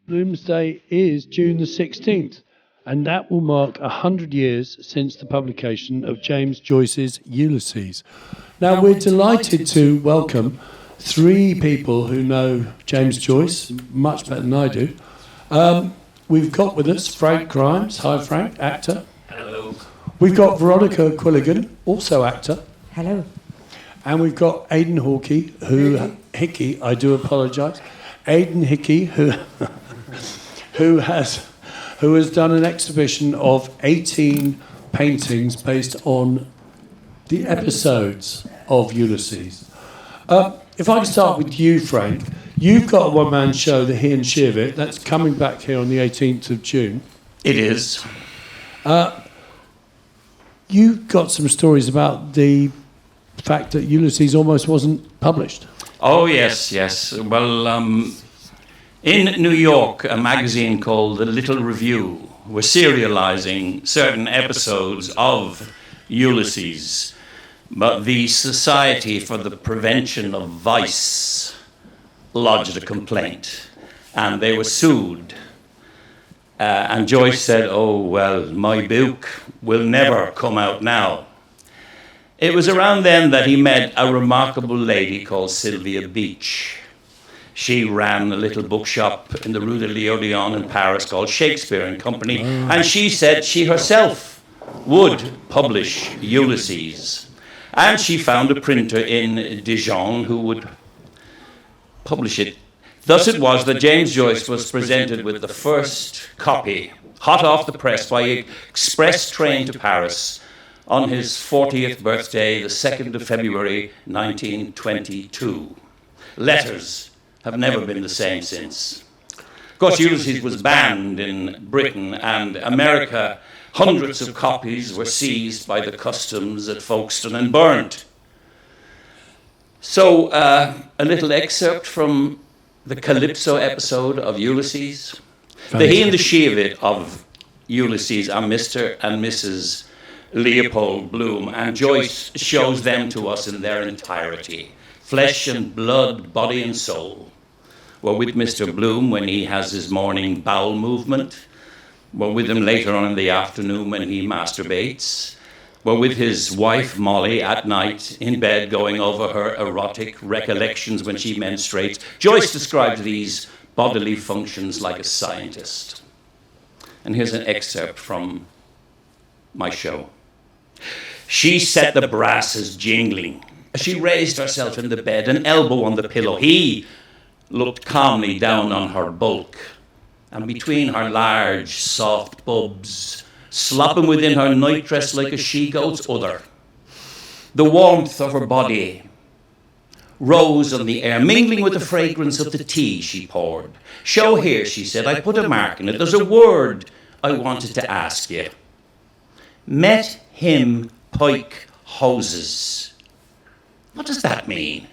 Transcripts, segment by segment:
Bloomsday is June the 16th, and that will mark 100 years since the publication of James Joyce's Ulysses. Now, we're delighted to welcome three people who know James Joyce much better than I do. We've got with us Frank Grimes. Hi, Frank, actor. Hello. We've got Veronica Quilligan, also actor. Hello. And we've got Aidan Hickey, I do apologise. Aidan Hickey, who has done an exhibition of 18 paintings based on the episodes of Ulysses. If I can start with you, Frank, you've got a one-man show, the He and She of It, that's coming back here on the 18th of June. It is. You've got some stories about the fact that Ulysses almost wasn't published. Oh, yes. Well, in New York, a magazine called The Little Review was serializing certain episodes of Ulysses, but the Society for the Prevention of Vice lodged a complaint, and they were sued. And Joyce said, "Oh, well, my book will never come out now." It was around then that he met a remarkable lady called Sylvia Beach. She ran a little bookshop in the Rue de l'Odéon in Paris called Shakespeare and Company, and she said she herself would publish Ulysses. And she found a printer in Dijon who would publish it. Thus it was that James Joyce was presented with the first copy, hot off the press, by express train to Paris on his 40th birthday, the 2nd of February, 1922. Letters have never been the same since. Of course, Ulysses was banned in Britain and America. Hundreds of copies were seized by the customs at Folkestone and burnt. So, a little excerpt from the Calypso episode of Ulysses. The He and the She of It of Ulysses are Mr. and Mrs. Leopold Bloom, and Joyce shows them to us in their entirety. Flesh and blood, body and soul. We're with Mr. Bloom when he has his morning bowel movement. We're with him later on in the afternoon when he masturbates. We're with his wife, Molly, at night in bed going over her erotic recollections when she menstruates. Joyce describes these bodily functions like a scientist. And here's an excerpt from my show. She set the brasses jingling as she raised herself in the bed, an elbow on the pillow. He looked calmly down on her bulk, and between her large, soft bubs, slopping within her nightdress like a she-goat's udder. The warmth of her body rose on the air, mingling with the fragrance of the tea she poured. "Show here," she said. "I put a mark in it. There's a word I wanted to ask you. Met him pike hoses. What does that mean?"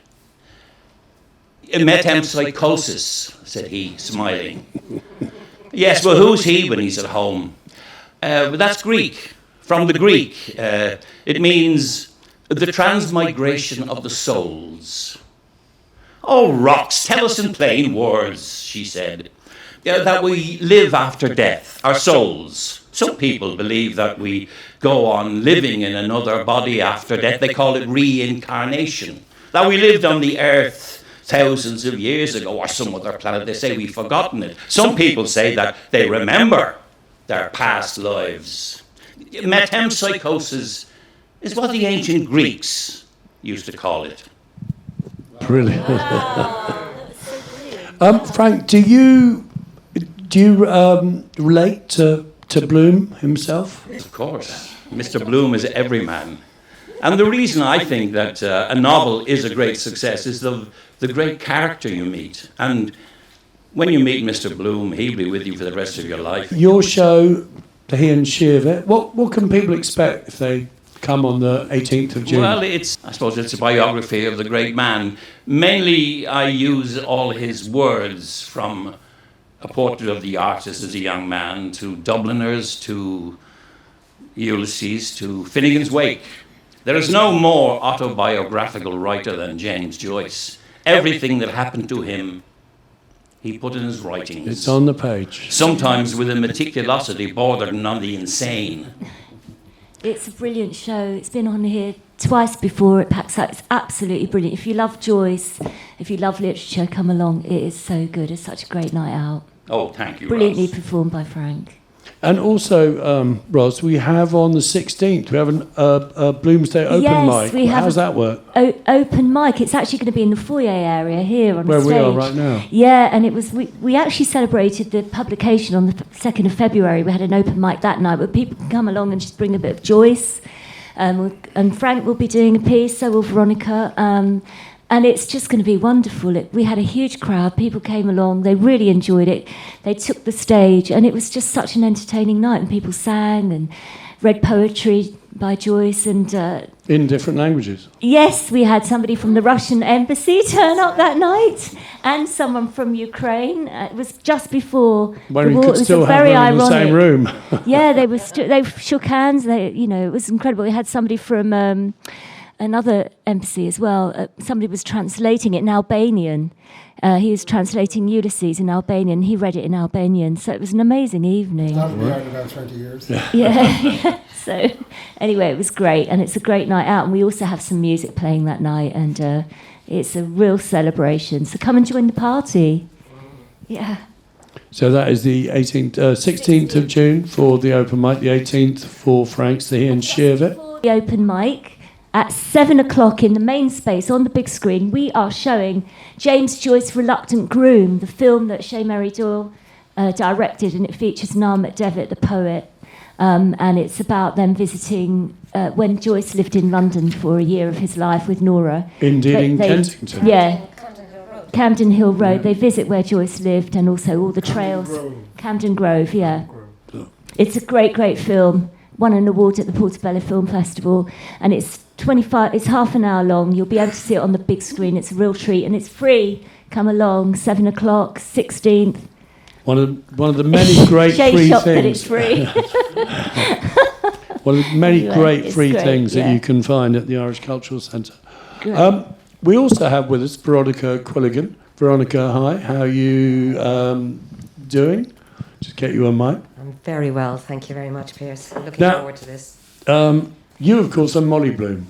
"Metempsychosis," said he, smiling. "Yes, well, who's he when he's at home?" "That's Greek, from the Greek. It means the transmigration of the souls." "Oh, rocks, tell us in plain words," she said. "That we live after death, our souls. Some people believe that we go on living in another body after death. They call it reincarnation. That we lived on the earth thousands of years ago, or some other planet. They say we've forgotten it. Some people say that they remember their past lives. Metempsychosis is what the ancient Greeks used to call it." Brilliant. Frank, do you relate to Bloom himself? Of course. Mr. Bloom is every man. And the reason I think that a novel is a great success is the great character you meet. And when you meet Mr. Bloom, he'll be with you for the rest of your life. Your show, the He and She of It, what can people expect if they come on the 18th of June? Well, I suppose it's a biography of the great man. Mainly, I use all his words, from a portrait of the artist as a young man, to Dubliners, to Ulysses, to Finnegan's Wake. There is no more autobiographical writer than James Joyce. Everything that happened to him he put in his writings. It's on the page. Sometimes with a meticulosity bordering on the insane. It's a brilliant show. It's been on here twice before. It packs out. It's absolutely brilliant. If you love Joyce, if you love literature, come along. It is so good. It's such a great night out. Oh, thank you, Brilliantly Ross. performed by Frank. And also, Ros, we have on the 16th, we have a Bloomsday open Yes, mic. we have How's that work? Open mic. It's actually going to be in the foyer area here on Where the stage. we are right now. Yeah, and it was we actually celebrated the publication on the 2nd of February. We had an open mic that night where people can come along and just bring a bit of Joyce. And Frank will be doing a piece, so will Veronica. And it's just going to be wonderful. We had a huge crowd. People came along. They really enjoyed it. They took the stage, and it was just such an entertaining night. And people sang and read poetry by Joyce. And In different languages. yes, we had somebody from the Russian embassy turn up that night, and someone from Ukraine. It was just before When the we war. could It was still have very them in the ironic. same room. Yeah, they shook hands. It was incredible. We had somebody from another embassy as well. Somebody was translating it in Albanian. He was translating Ulysses in Albanian. He read it in Albanian. So it was an amazing evening. That would be out in about 20 years. Yeah. So anyway, it was great, and it's a great night out. And we also have some music playing that night, and it's a real celebration. So come and join the party. Yeah. So that is the 16th of June for the open mic, the 18th for Frank's, the Ian Shearvit. The open mic. At 7 o'clock in the main space on the big screen, we are showing James Joyce Reluctant Groom, the film that Shea Mary Doyle directed, and it features Narmet Devitt, the poet. And it's about them visiting when Joyce lived in London for a year of his life with Nora. Indeed, in Kensington. Yeah. Camden Hill Road. They visit where Joyce lived, and also all the trails. Camden Grove, yeah. It's a great, great film. Won an award at the Portobello Film Festival, and it's half an hour long. You'll be able to see it on the big screen. It's a real treat, and it's free. Come along, 7 o'clock, 16th. One of the many great Shea free shop things. that it's free. One of the many Anyway, great it's free great, things that yeah. you can find at the Irish Cultural Centre. Great. We also have with us Veronica Quilligan. Veronica, hi. How are you doing? Just get you on mic. I'm very well, thank you very much, Piers. Looking Now- forward to this. You, of course, are Molly Bloom.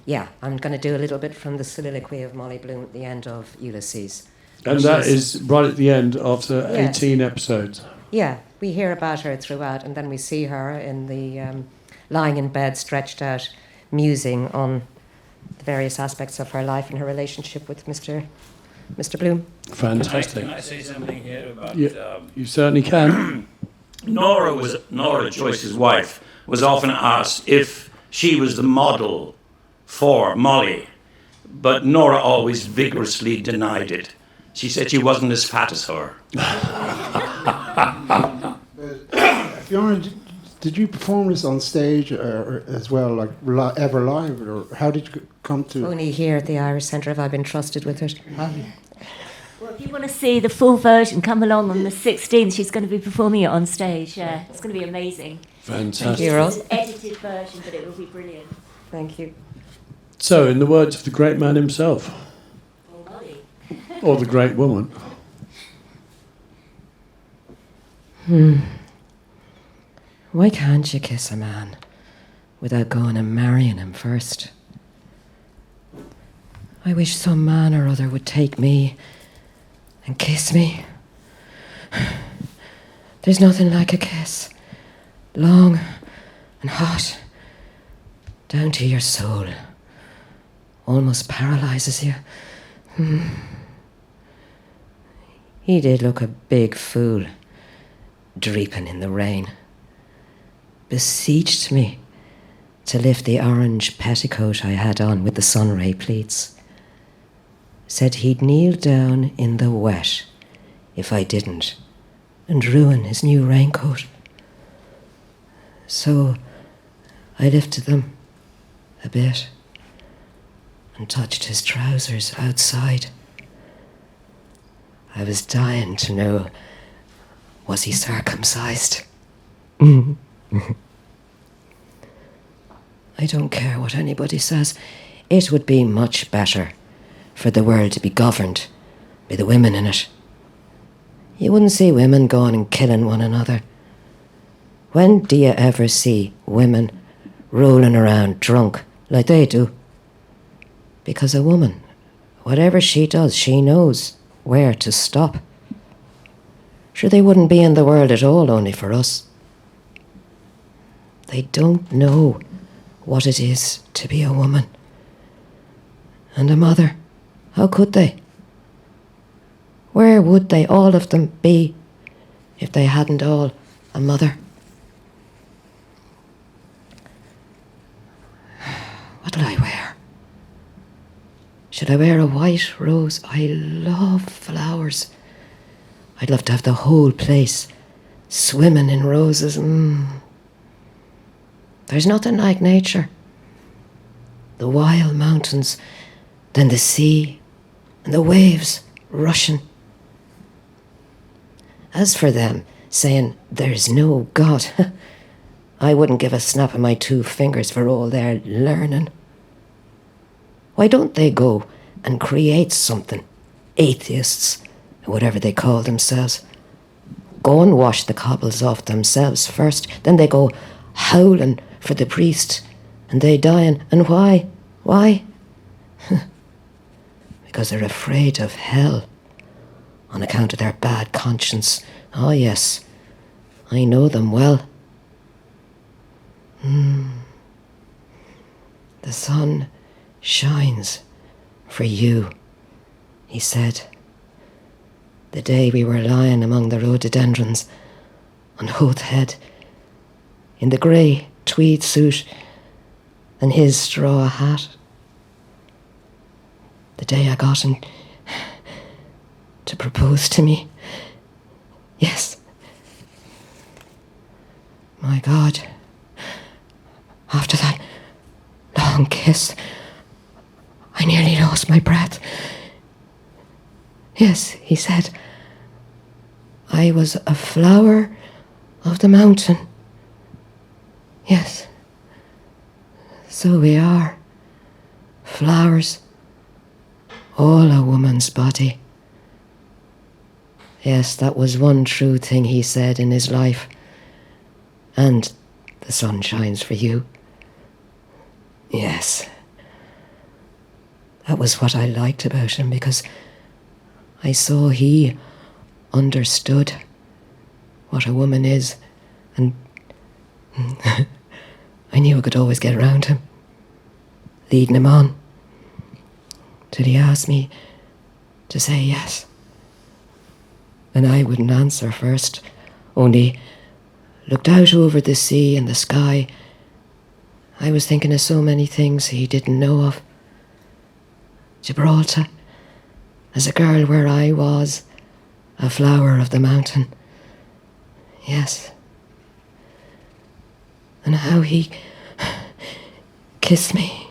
Yeah, I'm going to do a little bit from the soliloquy of Molly Bloom at the end of Ulysses. And which that is right at the end after Yes. 18 episodes. Yeah, we hear about her throughout, and then we see her in the lying in bed, stretched out, musing on the various aspects of her life and her relationship with Mr. Bloom. Fantastic. Can I say something here about... Yeah, you certainly can. Nora Joyce's wife, was often asked if she was the model for Molly, but Nora always vigorously denied it. She said she wasn't as fat as her. Fiona, did you perform this on stage or as well, like ever live, or how did you come to? Only here at the Irish Centre have I been trusted with it. Well, if you want to see the full version, come along on the 16th. She's going to be performing it on stage. Yeah, it's going to be amazing. Fantastic. you, Ro. It's an edited version, but it will be brilliant. Thank you. So, in the words of the great man himself, or the great woman, Why can't you kiss a man without going and marrying him first? I wish some man or other would take me and kiss me. There's nothing like a kiss. Long and hot. Down to your soul. Almost paralyzes you. He did look a big fool, dreeping in the rain. Beseeched me to lift the orange petticoat I had on with the sunray pleats. Said he'd kneel down in the wet if I didn't, and ruin his new raincoat. So I lifted them a bit and touched his trousers outside. I was dying to know, was he circumcised? I don't care what anybody says. It would be much better for the world to be governed by the women in it You wouldn't see women going and killing one another. When do you ever see women rolling around drunk like they do? Because a woman, whatever she does, she knows where to stop. Sure, they wouldn't be in the world at all only for us. They don't know what it is to be a woman. And a mother, how could they? Where would they, all of them, be if they hadn't all a mother? What'll I wear? Should I wear a white rose? I love flowers. I'd love to have the whole place swimming in roses. There's nothing like nature. The wild mountains, then the sea, and the waves rushing. As for them saying there's no God, I wouldn't give a snap of my 2 fingers for all their learning. Why don't they go and create something? Atheists, whatever they call themselves. Go and wash the cobbles off themselves first, then they go howling for the priest, and they dying. And why? Why? Because they're afraid of hell on account of their bad conscience. Oh yes, I know them well. The sun shines for you, he said, the day we were lying among the rhododendrons on Hoth Head, in the grey tweed suit and his straw hat. The day I got him to propose to me. Yes. My God. After that long kiss, I nearly lost my breath. Yes, he said, I was a flower of the mountain. Yes. So we are. Flowers. All a woman's body. Yes, that was one true thing he said in his life. And the sun shines for you. Yes. That was what I liked about him, because I saw he understood what a woman is, and I knew I could always get around him, leading him on, till he asked me to say yes. And I wouldn't answer first, only looked out over the sea and the sky. I was thinking of so many things he didn't know of. Gibraltar, as a girl where I was, a flower of the mountain. Yes. And how he kissed me.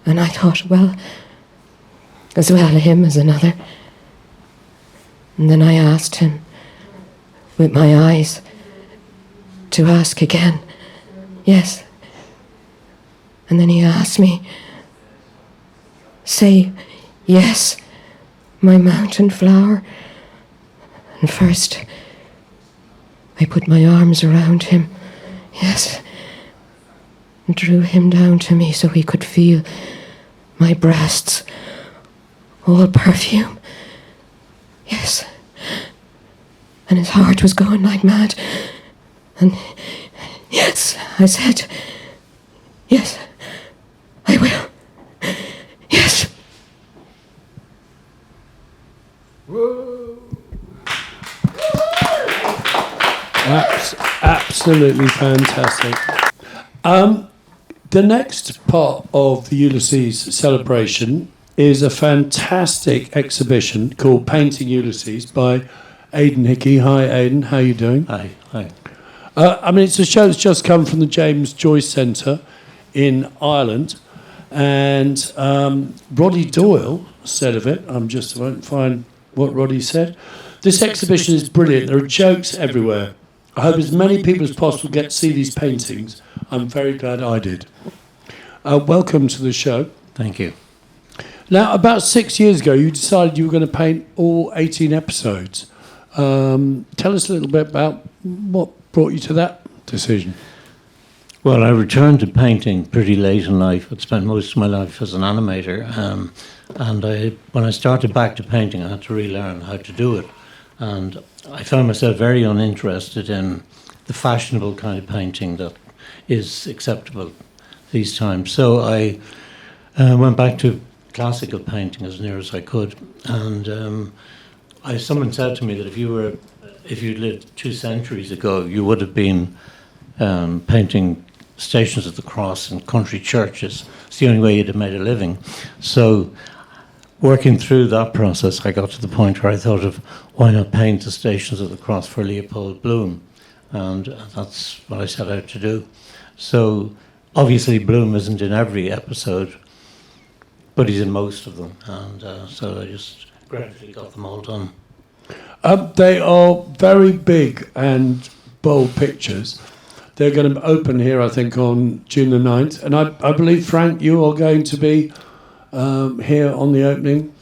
And I thought, well, as well him as another. And then I asked him, with my eyes, to ask again. Yes. And then he asked me, say yes, my mountain flower. And first, I put my arms around him, yes, and drew him down to me so he could feel my breasts, all perfume, yes. And his heart was going like mad. And yes, I said, yes, I will. Yes. Whoa. Absolutely fantastic. The next part of the Ulysses celebration is a fantastic exhibition called Painting Ulysses by Aidan Hickey. Hi, Aidan. How are you doing? Hi. It's a show that's just come from the James Joyce Centre in Ireland, and Roddy Doyle said of it, I won't find what Roddy said. This exhibition is brilliant. There are jokes everywhere. I hope as many people as possible get to see these paintings. I'm very glad I did. Welcome to the show. Thank you. Now, about 6 years ago, you decided you were going to paint all 18 episodes. Tell us a little bit about what brought you to that decision. Well, I returned to painting pretty late in life. I'd spent most of my life as an animator, and when I started back to painting, I had to relearn how to do it. And I found myself very uninterested in the fashionable kind of painting that is acceptable these times. So I went back to classical painting as near as I could. And someone said to me that if you lived 2 centuries ago, you would have been painting Stations of the Cross in country churches. It's the only way you'd have made a living. So working through that process, I got to the point where I thought of, why not paint the Stations of the Cross for Leopold Bloom? And that's what I set out to do. So obviously Bloom isn't in every episode, but he's in most of them. And so I just gradually got them all done. They are very big and bold pictures. They're going to open here, I think, on June the 9th. And I believe, Frank, you are going to be here on the opening.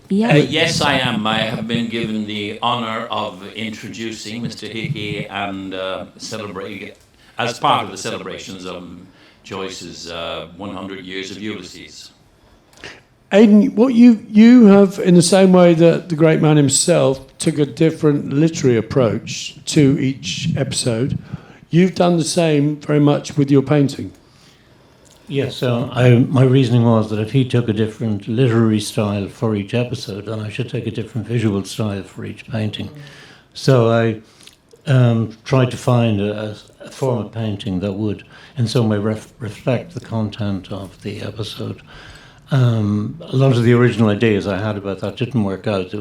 Yeah. Yes, I am. I have been given the honour of introducing Mr. Hickey and celebrating as part of the celebrations of Joyce's 100 years of Ulysses. Aidan, what you have, in the same way that the great man himself took a different literary approach to each episode, you've done the same very much with your painting. Yes, so my reasoning was that if he took a different literary style for each episode, then I should take a different visual style for each painting. So I tried to find a form of painting that would in some way reflect the content of the episode. A lot of the original ideas I had about that didn't work out,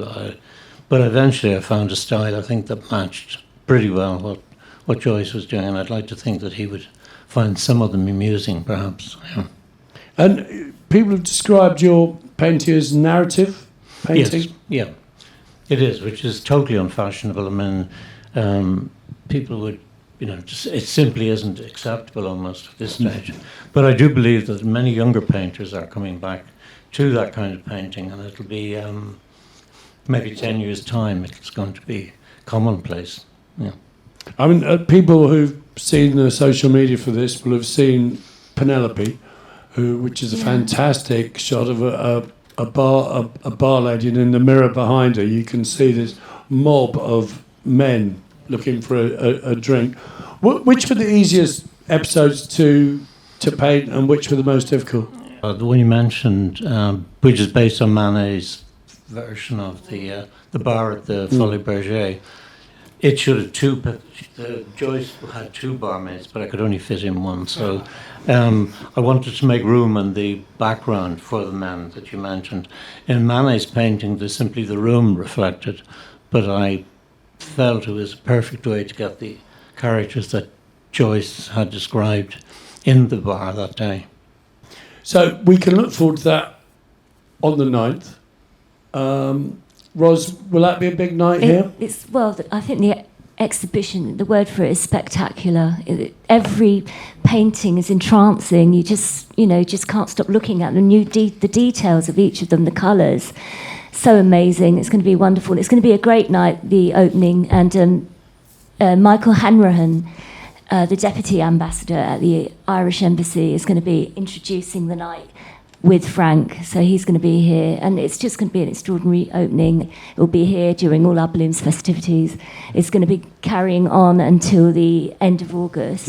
but eventually I found a style I think that matched pretty well what Joyce was doing, and I'd like to think that he would find some of them amusing, perhaps. Yeah. And people have described your painting as narrative painting. Yes, yeah, it is, which is totally unfashionable. I mean, people would, it simply isn't acceptable almost at this stage. But I do believe that many younger painters are coming back to that kind of painting, and it'll be maybe 10 years' time, it's going to be commonplace. Yeah. I mean, people who've seen the social media for this will have seen Penelope, which is a fantastic shot of a bar lady, and in the mirror behind her you can see this mob of men looking for a drink. Which were the easiest episodes to paint, and which were the most difficult? The one you mentioned, which is based on Manet's version of the bar at the Folie Bergère. It should have Joyce had 2 barmaids, but I could only fit in one. So I wanted to make room in the background for the men that you mentioned. In Manet's painting, there's simply the room reflected, but I felt it was a perfect way to get the characters that Joyce had described in the bar that day. So we can look forward to that on the 9th. Ros, will that be a big night here? I think the exhibition, the word for it is spectacular. Every painting is entrancing. You just can't stop looking at them. The details of each of them, the colours, so amazing. It's going to be wonderful. It's going to be a great night, the opening, and Michael Hanrahan, the Deputy Ambassador at the Irish Embassy, is going to be introducing the night with Frank, so he's going to be here, and it's just going to be an extraordinary opening. It will be here during all our Blooms festivities. It's going to be carrying on until the end of August,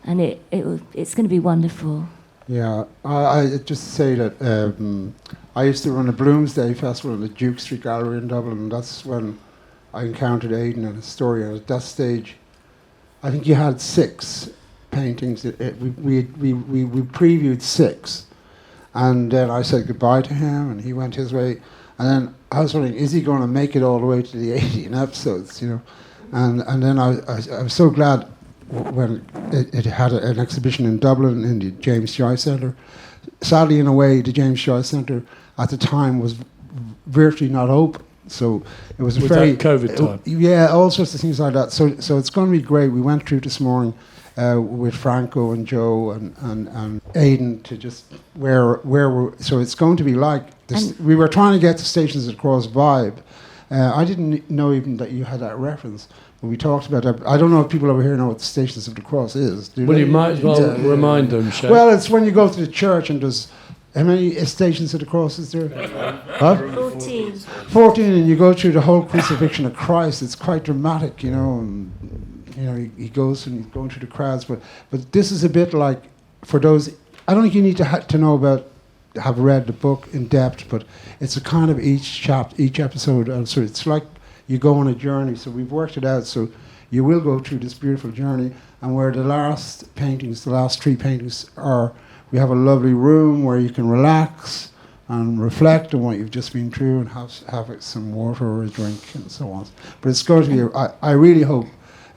and it's going to be wonderful. Yeah, I just say that I used to run a Bloomsday festival at the Duke Street Gallery in Dublin, and that's when I encountered Aidan and his story. And at that stage, I think you had 6 paintings. We previewed 6. And then I said goodbye to him, and he went his way. And then I was wondering, is he going to make it all the way to the 18 episodes, And then I was so glad when it had an exhibition in Dublin in the James Joyce Centre. Sadly, in a way, the James Joyce Centre at the time was virtually not open. So it was very COVID time. Yeah, all sorts of things like that. So it's going to be great. We went through this morning with Franco and Joe and Aidan to just where we're. So it's going to be like this. We were trying to get to Stations of the Cross vibe, I didn't know even that you had that reference. When we talked about that, I don't know if people over here know what the Stations of the Cross is. Do Well, they? you might as well remind them, Shane. Well, it's when you go to the church and there's... How many Stations of the Cross is there? Huh? 14. 14, and you go through the whole crucifixion of Christ. It's quite dramatic, you know. And, you know, he goes and he's going through the crowds. But this is a bit like, for those... I don't think you need to know about... have read the book in depth, but it's a kind of each episode, and so it's like you go on a journey. So we've worked it out, so you will go through this beautiful journey, and where the last 3 paintings are, we have a lovely room where you can relax and reflect on what you've just been through and have some water or a drink and so on. But it's going to be, I really hope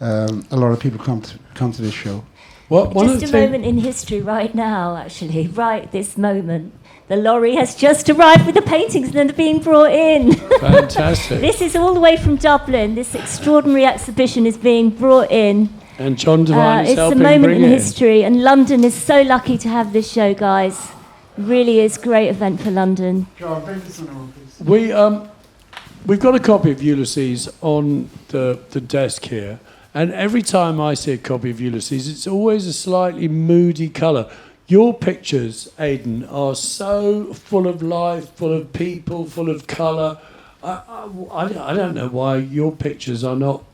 a lot of people come to this show. Well, Just a moment in history right now, actually, right this moment. The lorry has just arrived with the paintings and they're being brought in. Fantastic. This is all the way from Dublin. This extraordinary exhibition is being brought in. And John Devine is it's a helping moment bring in it history, and London is so lucky to have this show, guys. Really is a great event for London. John, bring this one over, please. We've got a copy of Ulysses on the desk here, and every time I see a copy of Ulysses, it's always a slightly moody colour. Your pictures, Aidan, are so full of life, full of people, full of colour. I don't know why your pictures are not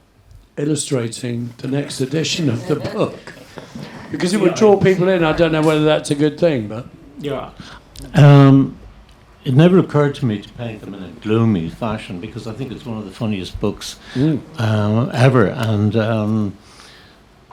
illustrating the next edition of the book. Because it would draw people in. I don't know whether that's a good thing, but... Yeah. It never occurred to me to paint them in a gloomy fashion, because I think it's one of the funniest books ever. And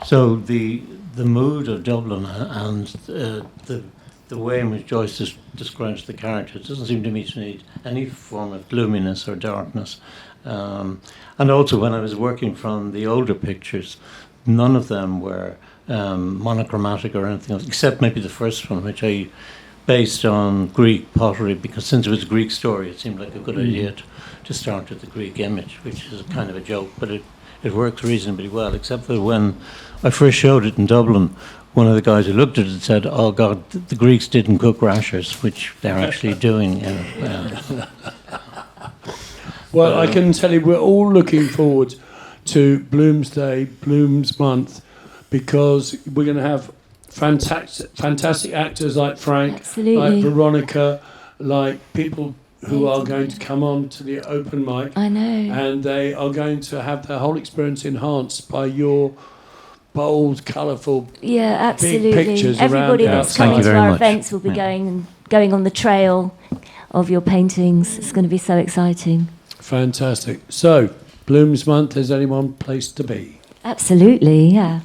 so the mood of Dublin and the way in which Joyce describes the characters doesn't seem to me to need any form of gloominess or darkness. And also, when I was working from the older pictures, none of them were monochromatic or anything else, except maybe the first one, which I based on Greek pottery, because since it was a Greek story, it seemed like a good idea to start with the Greek image, which is kind of a joke, but it works reasonably well, except that when I first showed it in Dublin, one of the guys who looked at it said, "Oh God, the Greeks didn't cook rashers," which they're actually doing. Well, I can tell you we're all looking forward to Bloomsday, Bloom's Month, because we're going to have fantastic actors like Frank, Absolutely. like Veronica, like people who are going to come on to the open mic. I know. And they are going to have their whole experience enhanced by your bold, colourful, absolutely. big pictures Everybody around that's outside. coming Thank you to very our much. events will be going on the trail of your paintings. It's going to be so exciting. Fantastic. So, Bloom's Month, is anyone place to be? Absolutely, yeah.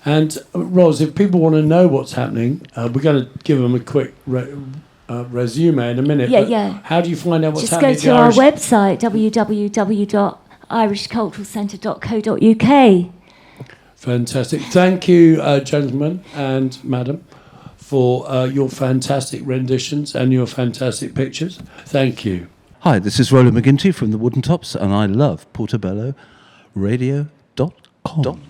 And Ros, if people want to know what's happening, we're going to give them a quick resume in a minute. Yeah. How do you find out what's Just happening? go to our website, www.irishculturalcentre.co.uk. Fantastic. Thank you, gentlemen and madam, for your fantastic renditions and your fantastic pictures. Thank you. Hi, this is Roland McGinty from the Wooden Tops, and I love Portobello Radio.com.